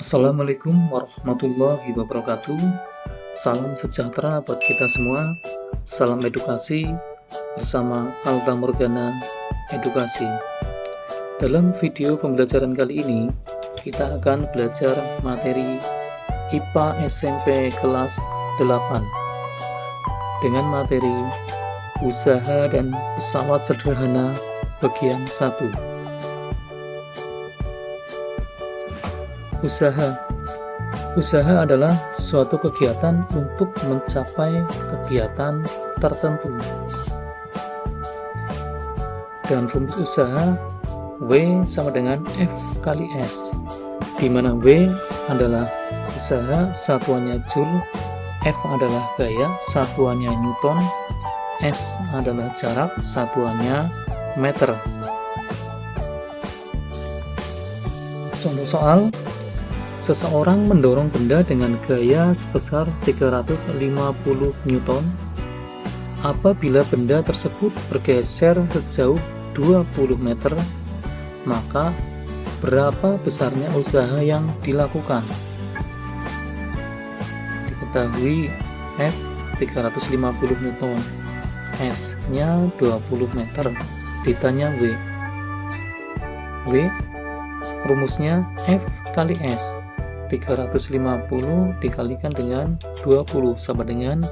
Assalamualaikum warahmatullahi wabarakatuh. Salam sejahtera buat kita semua. Salam edukasi bersama Alta Morgana Edukasi. Dalam video pembelajaran kali ini, kita akan belajar materi IPA SMP kelas 8 dengan materi usaha dan pesawat sederhana bagian 1. Usaha adalah suatu kegiatan untuk mencapai kegiatan tertentu. Dan rumus usaha W sama dengan F kali S, di mana W adalah usaha, satuannya Joule, F adalah gaya, satuannya Newton, S adalah jarak, satuannya meter. Contoh soal: seseorang mendorong benda dengan gaya sebesar 350 Newton. Apabila benda tersebut bergeser sejauh 20 meter, maka berapa besarnya usaha yang dilakukan? Diketahui F 350 Newton, S-nya 20 meter. Ditanya W rumusnya F kali S. 350 dikalikan dengan 20 sama dengan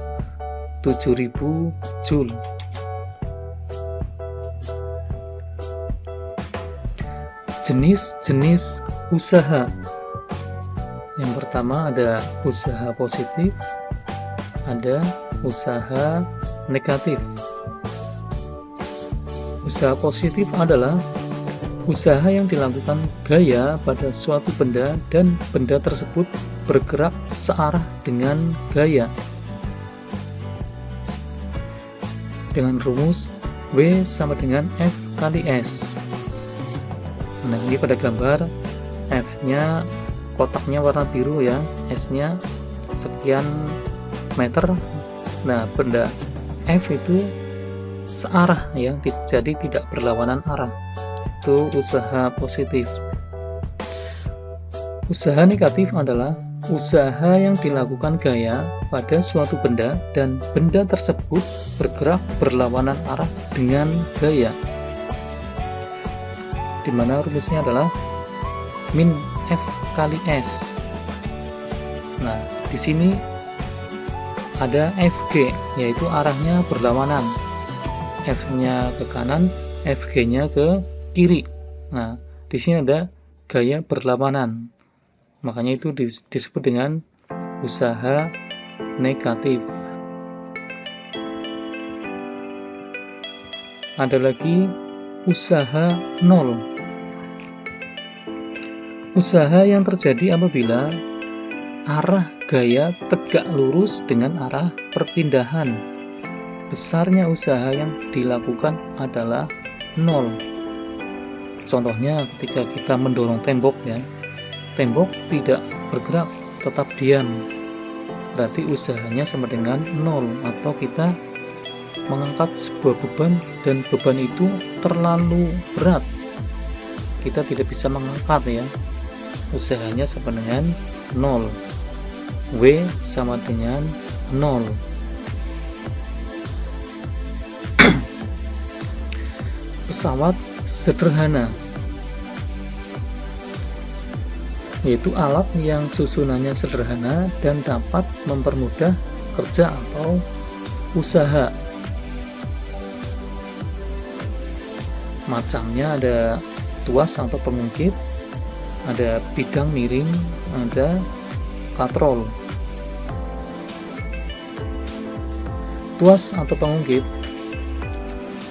7000 Joule. Jenis-jenis usaha. Yang pertama ada usaha positif, ada usaha negatif. Usaha positif adalah usaha yang dilakukan gaya pada suatu benda dan benda tersebut bergerak searah dengan gaya. Dengan rumus W sama dengan F kali S. Nah, ini pada gambar F-nya kotaknya warna biru ya, S-nya sekian meter. Nah, benda F itu searah ya, jadi tidak berlawanan arah. Itu usaha positif. Usaha negatif adalah usaha yang dilakukan gaya pada suatu benda dan benda tersebut bergerak berlawanan arah dengan gaya, dimana rumusnya adalah min F kali S. Nah, di sini ada FG, yaitu arahnya berlawanan. F-nya ke kanan, FG-nya ke kiri. Nah, di sini ada gaya berlawanan. Makanya itu disebut dengan usaha negatif. Ada lagi usaha nol. Usaha yang terjadi apabila arah gaya tegak lurus dengan arah perpindahan. Besarnya usaha yang dilakukan adalah 0. Contohnya ketika kita mendorong tembok ya, tembok tidak bergerak, tetap diam, berarti usahanya sama dengan 0. Atau kita mengangkat sebuah beban dan beban itu terlalu berat, kita tidak bisa mengangkat ya, usahanya sama dengan 0. W sama dengan 0. Pesawat sederhana, yaitu alat yang susunannya sederhana dan dapat mempermudah kerja atau usaha. Macamnya ada tuas atau pengungkit, ada bidang miring, ada katrol. Tuas atau pengungkit,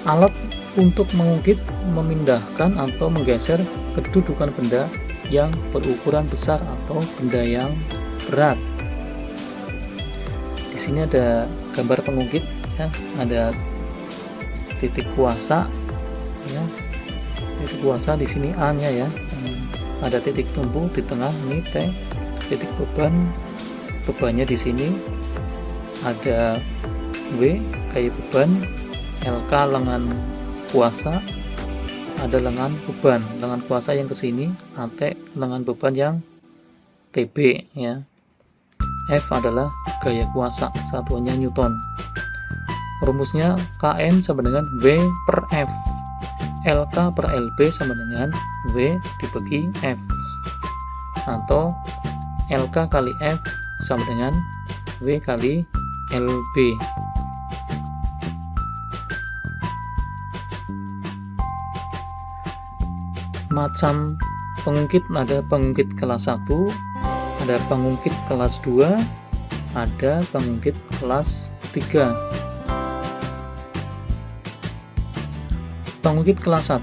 alat untuk mengungkit, memindahkan atau menggeser kedudukan benda yang berukuran besar atau benda yang berat. Di sini ada gambar pengungkit ya, ada titik kuasa ya. Titik kuasa di sini A-nya ya. Ada titik tumpu di tengah, ini T. Titik beban, bebannya di sini. Ada W kayak beban, LK lengan kuasa, ada lengan beban, lengan kuasa yang ke sini, AT lengan beban yang TB ya. F adalah gaya kuasa, satuannya Newton. Rumusnya Kn sama dengan V per F. LK per LB sama dengan V dibagi F. Atau LK kali F sama dengan V kali LB. Macam pengungkit, ada pengungkit kelas 1, ada pengungkit kelas 2, ada pengungkit kelas 3. Pengungkit kelas 1,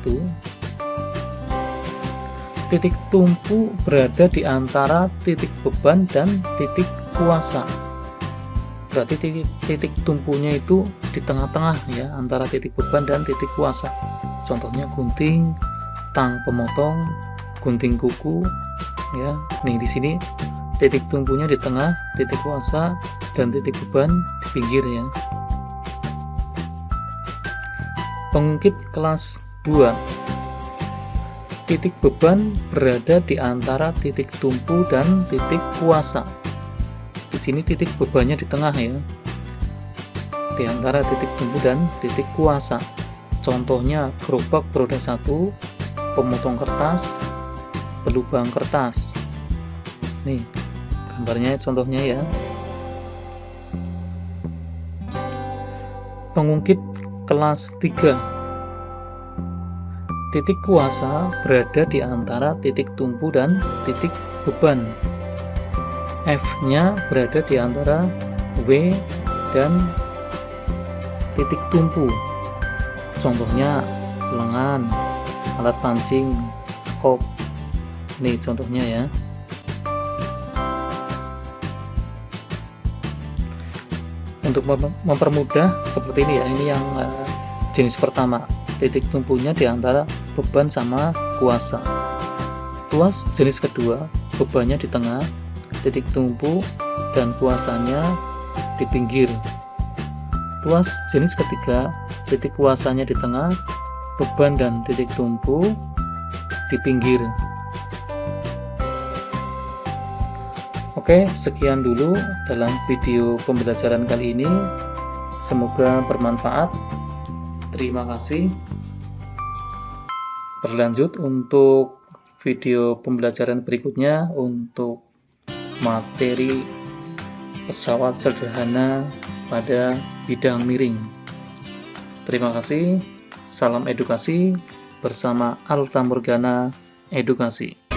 titik tumpu berada di antara titik beban dan titik kuasa. Berarti titik tumpunya itu di tengah-tengah ya, antara titik beban dan titik kuasa. Contohnya gunting, tang pemotong, gunting kuku ya. Nih di sini titik tumpunya di tengah, titik kuasa dan titik beban di pinggir ya. Pengungkit kelas 2, titik beban berada di antara titik tumpu dan titik kuasa. Di sini titik bebannya di tengah ya, di antara titik tumpu dan titik kuasa. Contohnya gerobak beroda 1, pemotong kertas, pelubang kertas. Nih gambarnya, contohnya ya. Pengungkit kelas 3, titik kuasa berada di antara titik tumpu dan titik beban. F-nya berada di antara W dan titik tumpu. Contohnya lengan, alat pancing, skop. Ini contohnya ya. Untuk mempermudah seperti ini ya, ini yang jenis pertama, titik tumpunya di antara beban sama kuasa. Tuas jenis kedua, bebannya di tengah, titik tumpu dan kuasanya di pinggir. Tuas jenis ketiga, titik kuasanya di tengah, beban dan titik tumpu di pinggir. Oke, sekian dulu dalam video pembelajaran kali ini. Semoga bermanfaat. Terima kasih. Berlanjut untuk video pembelajaran berikutnya untuk materi pesawat sederhana pada bidang miring. Terima kasih. Salam edukasi bersama Alta Morgana Edukasi.